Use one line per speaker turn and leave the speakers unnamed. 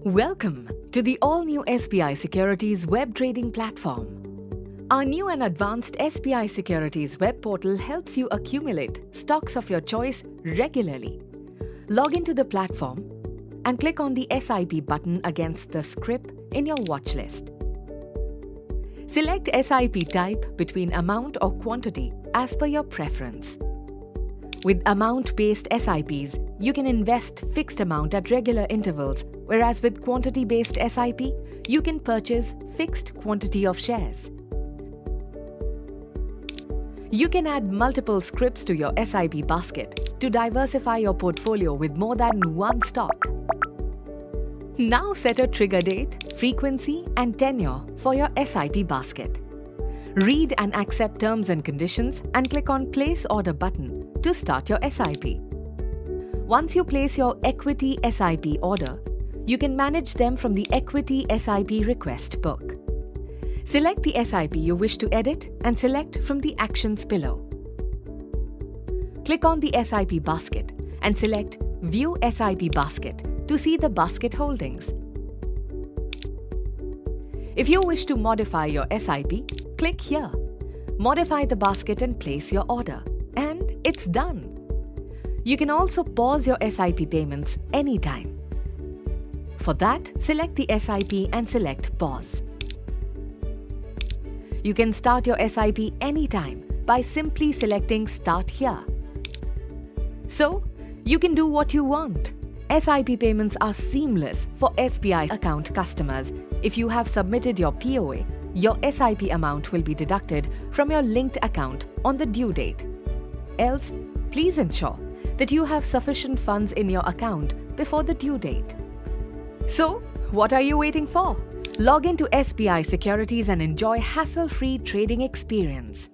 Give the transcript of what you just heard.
Welcome to the all-new SBI Securities web trading platform. Our new and advanced SBI Securities web portal helps you accumulate stocks of your choice regularly. Log into the platform and click on the SIP button against the script in your watch list. Select SIP type between amount or quantity as per your preference. With amount-based SIPs, you can invest fixed amount at regular intervals, whereas with quantity-based SIP, you can purchase fixed quantity of shares. You can add multiple scripts to your SIP basket to diversify your portfolio with more than one stock. Now set a trigger date, frequency, and tenure for your SIP basket. Read and accept terms and conditions and click on Place Order button to start your SIP. Once you place your equity SIP order, you can manage them from the Equity SIP Request book. Select the SIP you wish to edit and select from the actions below. Click on the SIP basket and select View SIP Basket to see the basket holdings. If you wish to modify your SIP, click here. Modify the basket and place your order. And it's done. You can also pause your SIP payments anytime. For that, select the SIP and select Pause. You can start your SIP anytime by simply selecting Start Here. So, you can do what you want. SIP payments are seamless for SBI account customers. If you have submitted your POA, your SIP amount will be deducted from your linked account on the due date. Else, please ensure that you have sufficient funds in your account before the due date. So, what are you waiting for? Log into SBI Securities and enjoy hassle-free trading experience.